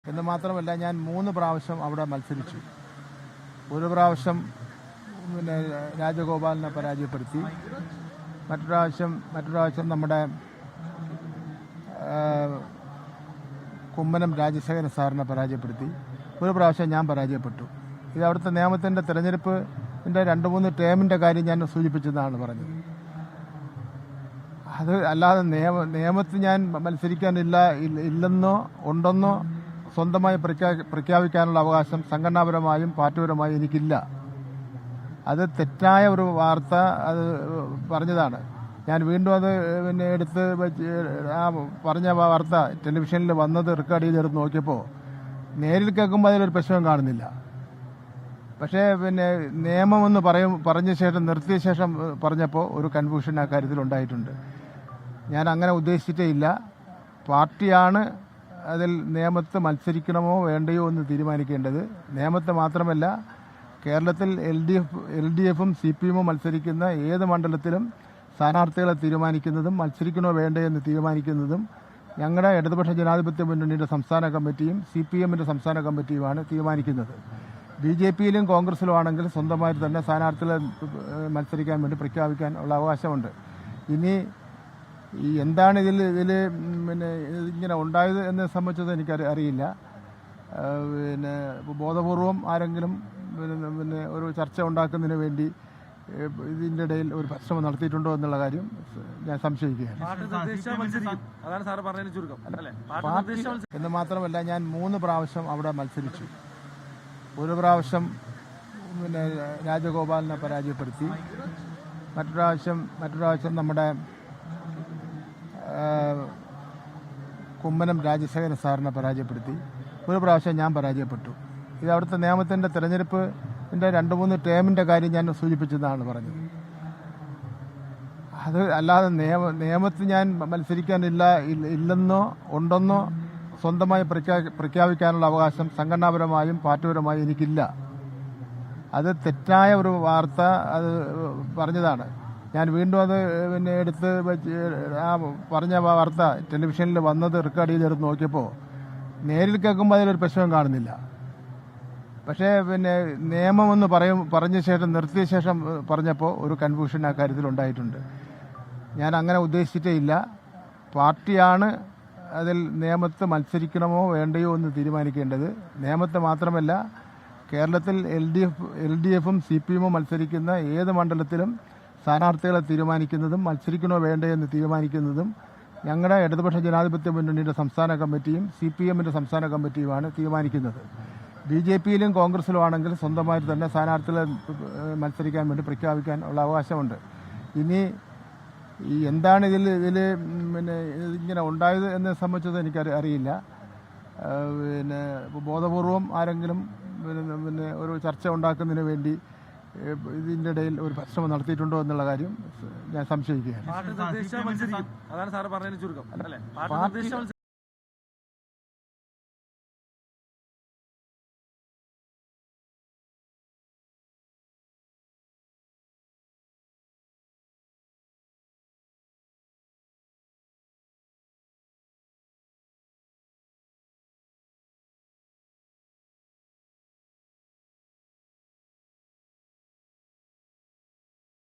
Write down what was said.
എന്ന് മാത്രമല്ല ഞാൻ 3 പ്രാവശ്യം അവിടെ മത്സരിച്ചു. ഒരു പ്രാവശ്യം രാജഗോപാലിനെ പരാജയപ്പെടുത്തി, മറ്റു പ്രാവശ്യം നമ്മുടെ കുമ്മനം രാജശേഖരൻ സാറിനെ പരാജയപ്പെടുത്തി, ഒരു പ്രാവശ്യം ഞാൻ പരാജയപ്പെട്ടു. ഇത് അവിടുത്തെ നിയമത്തിൻ്റെ തെരഞ്ഞെടുപ്പിൻ്റെ 2-3 ടേമിൻ്റെ കാര്യം ഞാൻ സൂചിപ്പിച്ചതാണ് പറഞ്ഞത്. അത് അല്ലാതെ നിയമത്തിൽ ഞാൻ ഇല്ലെന്നോ ഉണ്ടെന്നോ സ്വന്തമായി പ്രഖ്യാപിക്കാനുള്ള അവകാശം സംഘടനാപരമായും പാർട്ടിപരമായും എനിക്കില്ല. അത് തെറ്റായ ഒരു വാർത്ത അത് പറഞ്ഞതാണ്. ഞാൻ വീണ്ടും അത് എടുത്ത് ആ പറഞ്ഞ വാർത്ത ടെലിവിഷനിൽ വന്നത് റെക്കോർഡ് ചെയ്തെടുത്ത് നോക്കിയപ്പോൾ നേരിൽ കേൾക്കുമ്പോൾ അതിലൊരു പ്രശ്നം കാണുന്നില്ല. പക്ഷേ നിയമമെന്ന് പറഞ്ഞ ശേഷം നിർത്തിയ ശേഷം പറഞ്ഞപ്പോൾ ഒരു കൺഫ്യൂഷൻ ആ കാര്യത്തിൽ ഉണ്ടായിട്ടുണ്ട്. ഞാൻ അങ്ങനെ ഉദ്ദേശിച്ചിട്ടേ ഇല്ല. പാർട്ടിയാണ് അതിൽ നിയമത്ത് മത്സരിക്കണമോ വേണ്ടയോ എന്ന് തീരുമാനിക്കേണ്ടത്. നിയമത്തെ മാത്രമല്ല, കേരളത്തിൽ LDFും CPMും മത്സരിക്കുന്ന ഏത് മണ്ഡലത്തിലും സ്ഥാനാർത്ഥികളെ തീരുമാനിക്കുന്നതും മത്സരിക്കണോ വേണ്ടയോ എന്ന് തീരുമാനിക്കുന്നതും ഞങ്ങളുടെ ഇടതുപക്ഷ ജനാധിപത്യ മുന്നണിയുടെ സംസ്ഥാന കമ്മിറ്റിയും CPMന്റെ സംസ്ഥാന കമ്മിറ്റിയുമാണ് തീരുമാനിക്കുന്നത്. BJPയിലും കോൺഗ്രസിലും ആണെങ്കിൽ സ്വന്തമായിട്ട് തന്നെ സ്ഥാനാർത്ഥികളെ മത്സരിക്കാൻ വേണ്ടി പ്രഖ്യാപിക്കാൻ ഉള്ള അവകാശമുണ്ട്. ഇനി എന്താണ് ഇതിൽ ഇങ്ങനെ ഉണ്ടായത് എന്നെ സംബന്ധിച്ചത് എനിക്ക് അറിയില്ല. ബോധപൂർവം ആരെങ്കിലും ഒരു ചർച്ച ഉണ്ടാക്കുന്നതിന് വേണ്ടി ഇതിൻ്റെ ഇടയിൽ ഒരു പരിശ്രമം നടത്തിയിട്ടുണ്ടോ എന്നുള്ള കാര്യം ഞാൻ സംശയിക്കുകയാണ്. എന്ന് മാത്രമല്ല ഞാൻ 3 പ്രാവശ്യം അവിടെ മത്സരിച്ചു. ഒരു പ്രാവശ്യം രാജഗോപാലിനെ പരാജയപ്പെടുത്തി, മറ്റു പ്രാവശ്യം നമ്മുടെ കുമ്മനം രാജശേഖരൻ സാറിനെ പരാജയപ്പെടുത്തി, ഒരു പ്രാവശ്യം ഞാൻ പരാജയപ്പെട്ടു. ഇത് അവിടുത്തെ നിയമത്തിൻ്റെ തെരഞ്ഞെടുപ്പിൻ്റെ 2-3 ടേമിൻ്റെ കാര്യം ഞാൻ സൂചിപ്പിച്ചതാണ് പറഞ്ഞത്. അത് അല്ലാതെ നിയമത്തിൽ ഞാൻ ഇല്ലെന്നോ ഉണ്ടെന്നോ സ്വന്തമായി പ്രഖ്യാപിക്കാനുള്ള അവകാശം സംഘടനാപരമായും പാർട്ടിപരമായും എനിക്കില്ല. അത് തെറ്റായ ഒരു വാർത്ത അത് പറഞ്ഞതാണ്. ഞാൻ വീണ്ടും അത് എടുത്ത് ആ പറഞ്ഞ വാർത്ത ടെലിവിഷനിൽ വന്നത് റെക്കോർഡ് ചെയ്തെടുത്ത് നോക്കിയപ്പോൾ നേരിൽ കേൾക്കുമ്പോൾ അതിലൊരു പ്രശ്നം കാണുന്നില്ല. പക്ഷേ നിയമമെന്ന് പറഞ്ഞ ശേഷം നിർത്തിയ ശേഷം പറഞ്ഞപ്പോൾ ഒരു കൺഫ്യൂഷൻ ആ കാര്യത്തിൽ ഉണ്ടായിട്ടുണ്ട്. ഞാൻ അങ്ങനെ ഉദ്ദേശിച്ചിട്ടേ ഇല്ല. പാർട്ടിയാണ് അതിൽ നിയമത്ത് മത്സരിക്കണമോ വേണ്ടയോ എന്ന് തീരുമാനിക്കേണ്ടത്. നിയമത്തെ മാത്രമല്ല, കേരളത്തിൽ LDFും CPMും മത്സരിക്കുന്ന ഏത് മണ്ഡലത്തിലും സ്ഥാനാർത്ഥികളെ തീരുമാനിക്കുന്നതും മത്സരിക്കണോ വേണ്ടയോ എന്ന് തീരുമാനിക്കുന്നതും ഞങ്ങളുടെ ഇടതുപക്ഷ ജനാധിപത്യ മുന്നണിയുടെ സംസ്ഥാന കമ്മിറ്റിയും CPMന്റെ സംസ്ഥാന കമ്മിറ്റിയുമാണ് തീരുമാനിക്കുന്നത്. BJPയിലും കോൺഗ്രസിലും ആണെങ്കിൽ സ്വന്തമായിട്ട് തന്നെ സ്ഥാനാർത്ഥികളെ മത്സരിക്കാൻ വേണ്ടി പ്രഖ്യാപിക്കാൻ ഉള്ള അവകാശമുണ്ട്. ഇനി എന്താണ് ഇതിൽ ഇങ്ങനെ ഉണ്ടായത് എന്നെ സംബന്ധിച്ചത് എനിക്ക് അറിയില്ല. ബോധപൂർവം ആരെങ്കിലും ഒരു ചർച്ച ഉണ്ടാക്കുന്നതിന് വേണ്ടി ഇതിൻ്റെ ഇടയിൽ ഒരു പരിശ്രമം നടത്തിയിട്ടുണ്ടോ എന്നുള്ള കാര്യം ഞാൻ സംശയിക്കുകയാണ്.